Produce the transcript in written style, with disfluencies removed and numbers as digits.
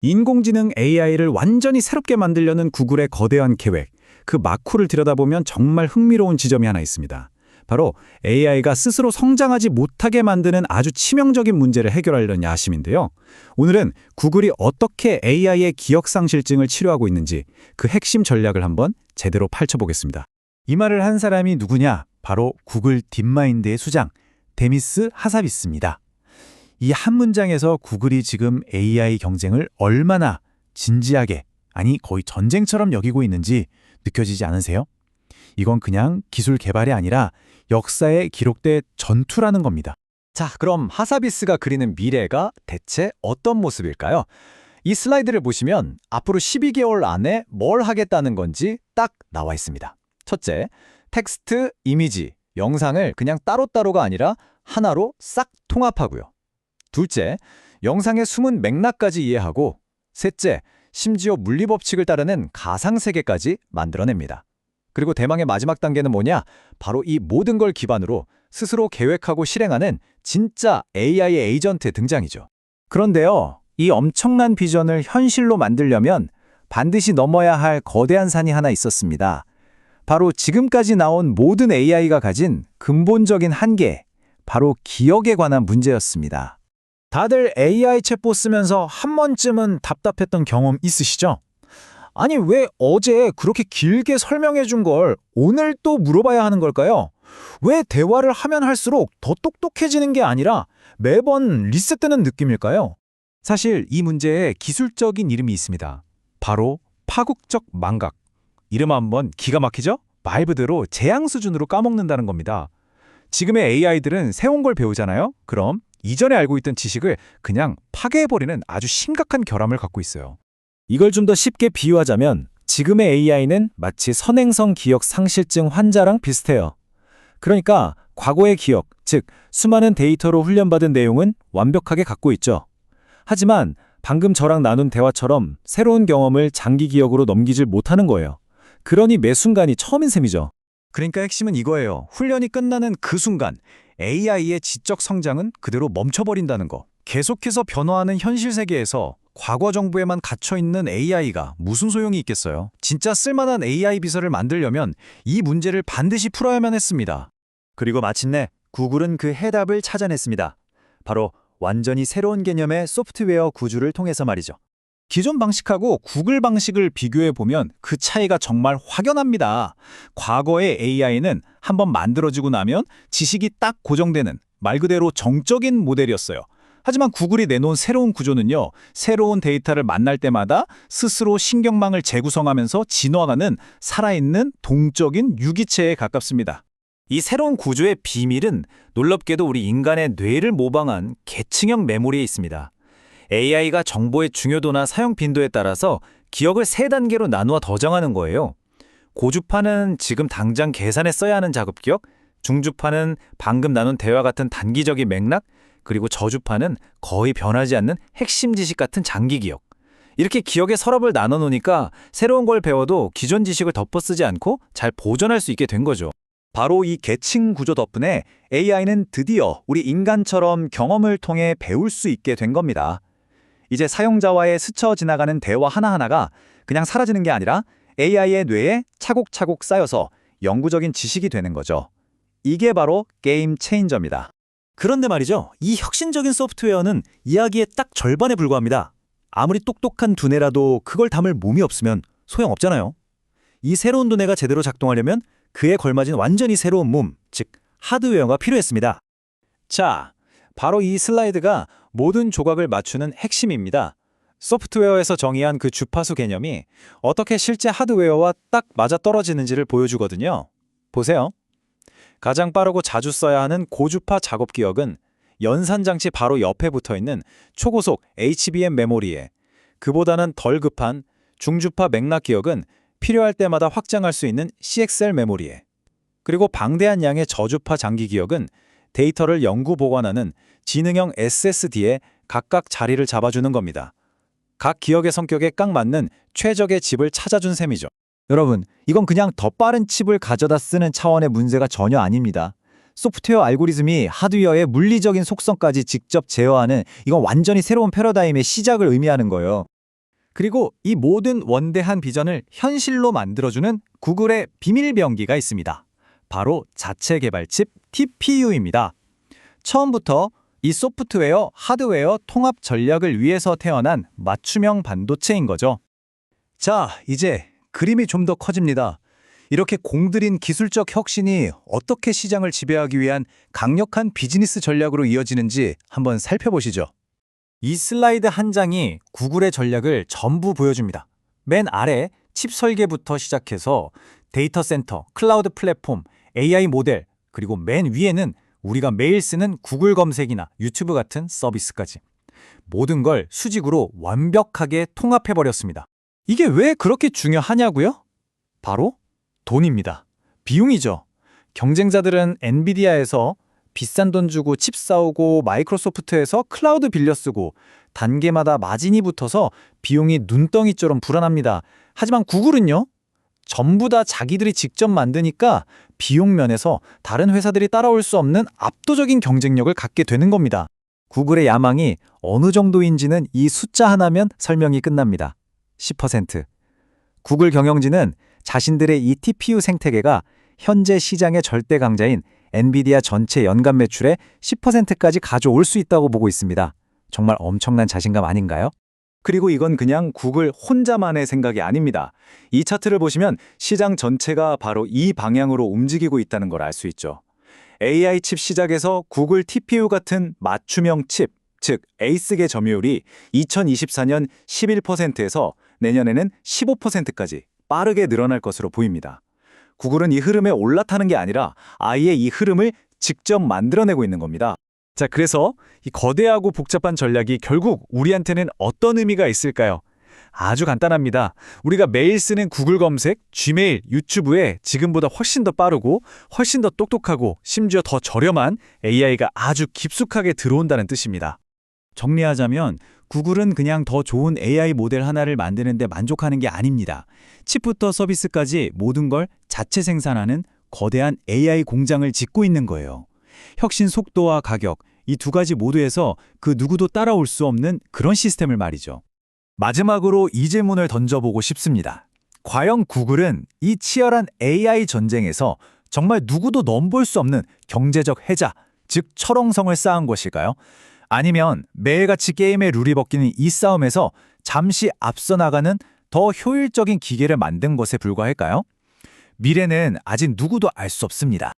인공지능 AI를 완전히 새롭게 만들려는 구글의 거대한 계획, 그 마쿠를 들여다보면 정말 흥미로운 지점이 하나 있습니다. 바로 AI가 스스로 성장하지 못하게 만드는 아주 치명적인 문제를 해결하려는 야심인데요. 오늘은 구글이 어떻게 AI의 기억상실증을 치료하고 있는지 그 핵심 전략을 한번 제대로 펼쳐보겠습니다. 이 말을 한 사람이 누구냐? 바로 구글 딥마인드의 수장, 데미스 하사비스입니다. 이 한 문장에서 구글이 지금 AI 경쟁을 얼마나 진지하게, 아니 거의 전쟁처럼 여기고 있는지 느껴지지 않으세요? 이건 그냥 기술 개발이 아니라 역사에 기록될 전투라는 겁니다. 자, 그럼 하사비스가 그리는 미래가 대체 어떤 모습일까요? 이 슬라이드를 보시면 앞으로 12개월 안에 뭘 하겠다는 건지 딱 나와 있습니다. 첫째, 텍스트, 이미지, 영상을 그냥 따로따로가 아니라 하나로 싹 통합하고요. 둘째, 영상의 숨은 맥락까지 이해하고, 셋째, 심지어 물리법칙을 따르는 가상세계까지 만들어냅니다. 그리고 대망의 마지막 단계는 뭐냐? 바로 이 모든 걸 기반으로 스스로 계획하고 실행하는 진짜 AI 에이전트 등장이죠. 그런데요, 이 엄청난 비전을 현실로 만들려면 반드시 넘어야 할 거대한 산이 하나 있었습니다. 바로 지금까지 나온 모든 AI가 가진 근본적인 한계, 바로 기억에 관한 문제였습니다. 다들 AI 챗봇 쓰면서 한 번쯤은 답답했던 경험 있으시죠? 아니, 왜 어제 그렇게 길게 설명해 준 걸 오늘 또 물어봐야 하는 걸까요? 왜 대화를 하면 할수록 더 똑똑해지는 게 아니라 매번 리셋되는 느낌일까요? 사실 이 문제에 기술적인 이름이 있습니다. 바로 파국적 망각. 이름 한번 기가 막히죠? 말 그대로 재앙 수준으로 까먹는다는 겁니다. 지금의 AI들은 새로운 걸 배우잖아요? 그럼 이전에 알고 있던 지식을 그냥 파괴해버리는 아주 심각한 결함을 갖고 있어요. 이걸 좀 더 쉽게 비유하자면 지금의 AI는 마치 선행성 기억 상실증 환자랑 비슷해요. 그러니까 과거의 기억, 즉 수많은 데이터로 훈련받은 내용은 완벽하게 갖고 있죠. 하지만 방금 저랑 나눈 대화처럼 새로운 경험을 장기 기억으로 넘기질 못하는 거예요. 그러니 매 순간이 처음인 셈이죠. 그러니까 핵심은 이거예요. 훈련이 끝나는 그 순간 AI의 지적 성장은 그대로 멈춰버린다는 거. 계속해서 변화하는 현실 세계에서 과거 정보에만 갇혀있는 AI가 무슨 소용이 있겠어요? 진짜 쓸만한 AI 비서를 만들려면 이 문제를 반드시 풀어야만 했습니다. 그리고 마침내 구글은 그 해답을 찾아냈습니다. 바로 완전히 새로운 개념의 소프트웨어 구조를 통해서 말이죠. 기존 방식하고 구글 방식을 비교해보면 그 차이가 정말 확연합니다. 과거의 AI는 한번 만들어지고 나면 지식이 딱 고정되는 말 그대로 정적인 모델이었어요. 하지만 구글이 내놓은 새로운 구조는요, 새로운 데이터를 만날 때마다 스스로 신경망을 재구성하면서 진화하는 살아있는 동적인 유기체에 가깝습니다. 이 새로운 구조의 비밀은 놀랍게도 우리 인간의 뇌를 모방한 계층형 메모리에 있습니다. AI가 정보의 중요도나 사용 빈도에 따라서 기억을 3단계로 나누어 더 정하는 거예요. 고주파는 지금 당장 계산에 써야 하는 작업 기억, 중주파는 방금 나눈 대화 같은 단기적인 맥락, 그리고 저주파는 거의 변하지 않는 핵심 지식 같은 장기 기억. 이렇게 기억의 서랍을 나눠 놓으니까 새로운 걸 배워도 기존 지식을 덮어쓰지 않고 잘 보존할 수 있게 된 거죠. 바로 이 계층 구조 덕분에 AI는 드디어 우리 인간처럼 경험을 통해 배울 수 있게 된 겁니다. 이제 사용자와의 스쳐 지나가는 대화 하나하나가 그냥 사라지는 게 아니라 AI의 뇌에 차곡차곡 쌓여서 영구적인 지식이 되는 거죠. 이게 바로 게임 체인저입니다. 그런데 말이죠, 이 혁신적인 소프트웨어는 이야기의 딱 절반에 불과합니다. 아무리 똑똑한 두뇌라도 그걸 담을 몸이 없으면 소용없잖아요. 이 새로운 두뇌가 제대로 작동하려면 그에 걸맞은 완전히 새로운 몸, 즉 하드웨어가 필요했습니다. 자, 바로 이 슬라이드가 모든 조각을 맞추는 핵심입니다. 소프트웨어에서 정의한 그 주파수 개념이 어떻게 실제 하드웨어와 딱 맞아떨어지는지를 보여주거든요. 보세요. 가장 빠르고 자주 써야 하는 고주파 작업 기억은 연산장치 바로 옆에 붙어있는 초고속 HBM 메모리에, 그보다는 덜 급한 중주파 맥락 기억은 필요할 때마다 확장할 수 있는 CXL 메모리에, 그리고 방대한 양의 저주파 장기 기억은 데이터를 영구 보관하는 지능형 SSD에 각각 자리를 잡아주는 겁니다. 각 기억의 성격에 딱 맞는 최적의 칩을 찾아준 셈이죠. 여러분, 이건 그냥 더 빠른 칩을 가져다 쓰는 차원의 문제가 전혀 아닙니다. 소프트웨어 알고리즘이 하드웨어의 물리적인 속성까지 직접 제어하는, 이건 완전히 새로운 패러다임의 시작을 의미하는 거예요. 그리고 이 모든 원대한 비전을 현실로 만들어주는 구글의 비밀병기가 있습니다. 바로 자체 개발칩 TPU입니다. 처음부터 이 소프트웨어, 하드웨어 통합 전략을 위해서 태어난 맞춤형 반도체인 거죠. 자, 이제 그림이 좀 더 커집니다. 이렇게 공들인 기술적 혁신이 어떻게 시장을 지배하기 위한 강력한 비즈니스 전략으로 이어지는지 한번 살펴보시죠. 이 슬라이드 한 장이 구글의 전략을 전부 보여줍니다. 맨 아래 칩 설계부터 시작해서 데이터 센터, 클라우드 플랫폼, AI 모델, 그리고 맨 위에는 우리가 매일 쓰는 구글 검색이나 유튜브 같은 서비스까지. 모든 걸 수직으로 완벽하게 통합해버렸습니다. 이게 왜 그렇게 중요하냐고요? 바로 돈입니다. 비용이죠. 경쟁자들은 엔비디아에서 비싼 돈 주고 칩 사오고 마이크로소프트에서 클라우드 빌려 쓰고 단계마다 마진이 붙어서 비용이 눈덩이처럼 불어납니다. 하지만 구글은요? 전부 다 자기들이 직접 만드니까 비용 면에서 다른 회사들이 따라올 수 없는 압도적인 경쟁력을 갖게 되는 겁니다. 구글의 야망이 어느 정도인지는 이 숫자 하나면 설명이 끝납니다. 10%. 구글 경영진은 자신들의 이 TPU 생태계가 현재 시장의 절대 강자인 엔비디아 전체 연간 매출의 10%까지 가져올 수 있다고 보고 있습니다. 정말 엄청난 자신감 아닌가요? 그리고 이건 그냥 구글 혼자만의 생각이 아닙니다. 이 차트를 보시면 시장 전체가 바로 이 방향으로 움직이고 있다는 걸 알 수 있죠. AI 칩 시작에서 구글 TPU 같은 맞춤형 칩, 즉 에이스계 점유율이 2024년 11%에서 내년에는 15%까지 빠르게 늘어날 것으로 보입니다. 구글은 이 흐름에 올라타는 게 아니라 아예 이 흐름을 직접 만들어내고 있는 겁니다. 자, 그래서 이 거대하고 복잡한 전략이 결국 우리한테는 어떤 의미가 있을까요? 아주 간단합니다. 우리가 매일 쓰는 구글 검색, 지메일, 유튜브에 지금보다 훨씬 더 빠르고 훨씬 더 똑똑하고 심지어 더 저렴한 AI가 아주 깊숙하게 들어온다는 뜻입니다. 정리하자면 구글은 그냥 더 좋은 AI 모델 하나를 만드는 데 만족하는 게 아닙니다. 칩부터 서비스까지 모든 걸 자체 생산하는 거대한 AI 공장을 짓고 있는 거예요. 혁신 속도와 가격, 이 두 가지 모두에서 그 누구도 따라올 수 없는 그런 시스템을 말이죠. 마지막으로 이 질문을 던져보고 싶습니다. 과연 구글은 이 치열한 AI 전쟁에서 정말 누구도 넘볼 수 없는 경제적 해자, 즉 철옹성을 쌓은 것일까요? 아니면 매일같이 게임의 룰이 바뀌는 이 싸움에서 잠시 앞서 나가는 더 효율적인 기계를 만든 것에 불과할까요? 미래는 아직 누구도 알 수 없습니다.